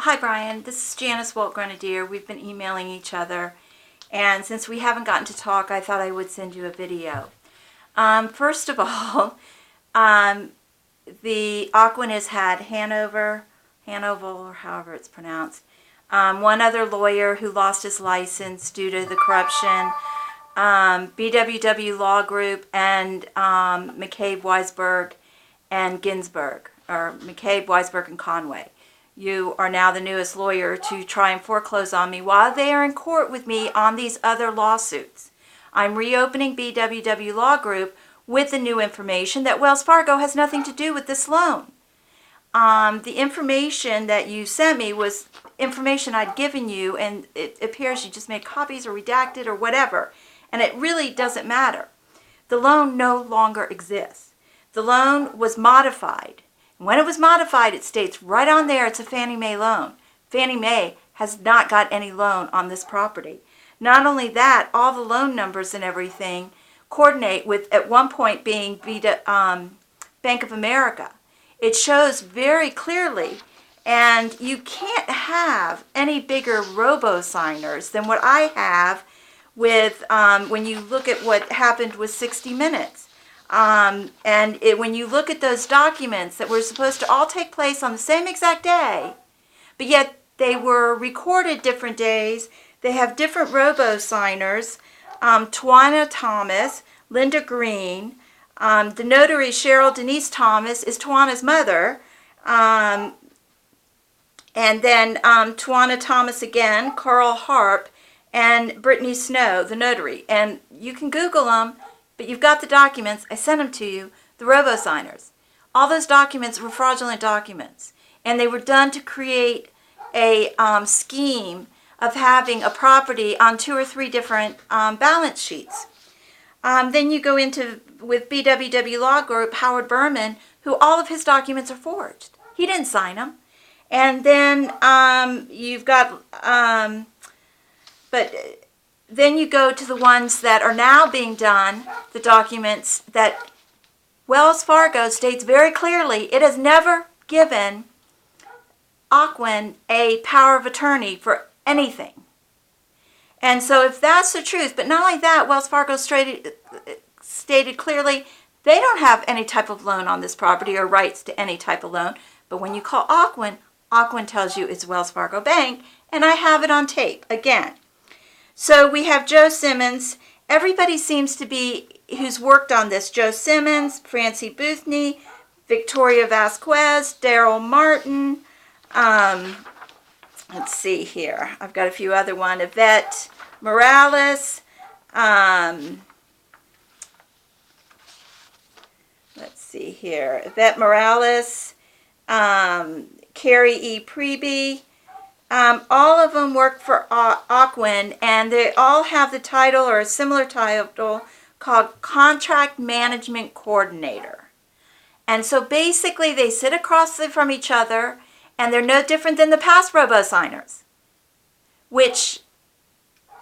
Hi Brian, this is Janice Walt Grenadier. We've been emailing each other, and since we haven't gotten to talk, I thought I would send you a video. First of all, the Ocwen has had Hanover, or however it's pronounced, one other lawyer who lost his license due to the corruption, BWW Law Group, and McCabe, Weisberg, and Ginsburg, or McCabe, Weisberg, and Conway. You are now the newest lawyer to try and foreclose on me while they are in court with me on these other lawsuits. I'm reopening BWW Law Group with the new information that Wells Fargo has nothing to do with this loan. The information that you sent me was information I'd given you, and it appears you just made copies or redacted or whatever, and it really doesn't matter. The loan no longer exists. The loan was modified. When it was modified, it states right on there it's a Fannie Mae loan. Fannie Mae has not got any loan on this property. Not only that, all the loan numbers and everything coordinate with, at one point, being Bank of America. It shows very clearly, and you can't have any bigger robo-signers than what I have with, when you look at what happened with 60 Minutes. When you look at those documents that were supposed to all take place on the same exact day, but yet they were recorded different days, they have different robo-signers, Tawana Thomas, Linda Green, the notary Cheryl Denise Thomas is Tawana's mother, and then Tawana Thomas again, Carl Harp, and Brittany Snow, the notary. And you can Google them, but you've got the documents. I sent them to you, the robo-signers. All those documents were fraudulent documents, and they were done to create a scheme of having a property on 2 or 3 different balance sheets. Then you go into, with BWW Law Group, Howard Berman, who all of his documents are forged. He didn't sign them. And then you've got, then you go to the ones that are now being done, the documents that Wells Fargo states very clearly it has never given Ocwen a power of attorney for anything. And so if that's the truth, but not only that, Wells Fargo stated clearly they don't have any type of loan on this property or rights to any type of loan. But when you call Ocwen, Ocwen tells you it's Wells Fargo Bank, and I have it on tape again. So we have Joe Simmons. Everybody seems to be, who's worked on this, Joe Simmons, Francie Boothny, Victoria Vasquez, Daryl Martin. Let's see here. I've got a few other ones. Yvette Morales. Let's see here. Yvette Morales. Carrie E. Preby. All of them work for Ocwen, and they all have the title or a similar title called Contract Management Coordinator. And so basically they sit across from each other, and they're no different than the past robo-signers, which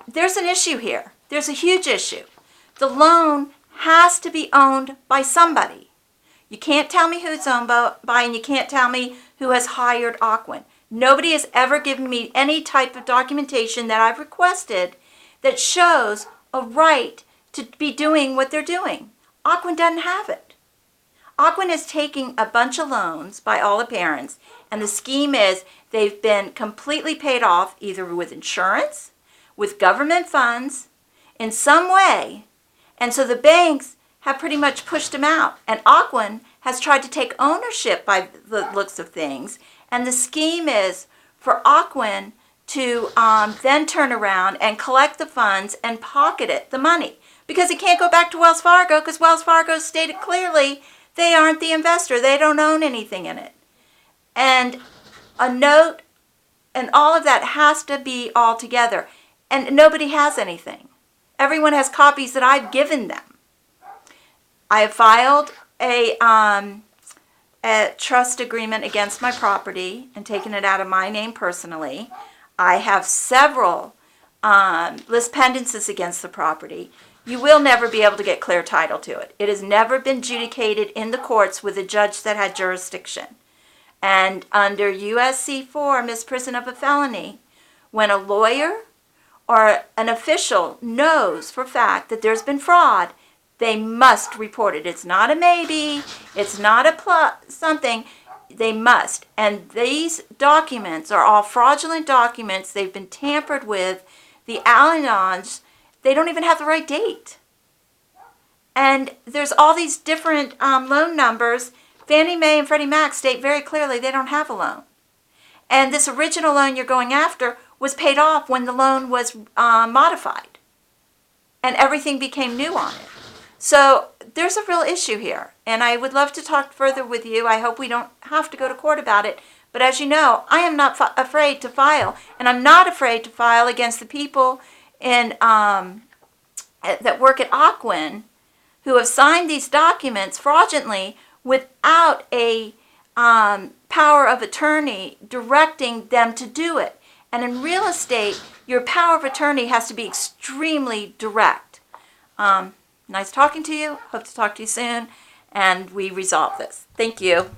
there's an issue here. There's a huge issue. The loan has to be owned by somebody. You can't tell me who it's owned by, and you can't tell me who has hired Ocwen. Nobody has ever given me any type of documentation that I've requested that shows a right to be doing what they're doing. Ocwen doesn't have it. Ocwen is taking a bunch of loans, by all appearance, and the scheme is they've been completely paid off either with insurance, with government funds, in some way, and so the banks have pretty much pushed them out. And Ocwen has tried to take ownership by the looks of things, and the scheme is for Ocwen to then turn around and collect the funds and pocket it, the money, because it can't go back to Wells Fargo because Wells Fargo stated clearly they aren't the investor. They don't own anything in it. And a note and all of that has to be all together. And nobody has anything. Everyone has copies that I've given them. I have filed a trust agreement against my property and taken it out of my name personally. I have several lis pendences against the property. You will never be able to get clear title to it. It has never been adjudicated in the courts with a judge that had jurisdiction. And under USC 4, misprision of a felony, when a lawyer or an official knows for a fact that there's been fraud, they must report it. It's not a maybe, it's not a something, they must. And these documents are all fraudulent documents. They've been tampered with. The Al-Anons, they don't even have the right date. And there's all these different loan numbers. Fannie Mae and Freddie Mac state very clearly they don't have a loan. And this original loan you're going after was paid off when the loan was modified. And everything became new on it. So there's a real issue here. And I would love to talk further with you. I hope we don't have to go to court about it. But as you know, I am not afraid to file. And I'm not afraid to file against the people that work at Ocwen who have signed these documents fraudulently without a power of attorney directing them to do it. And in real estate, your power of attorney has to be extremely direct. Nice talking to you. Hope to talk to you soon. And we resolve this. Thank you.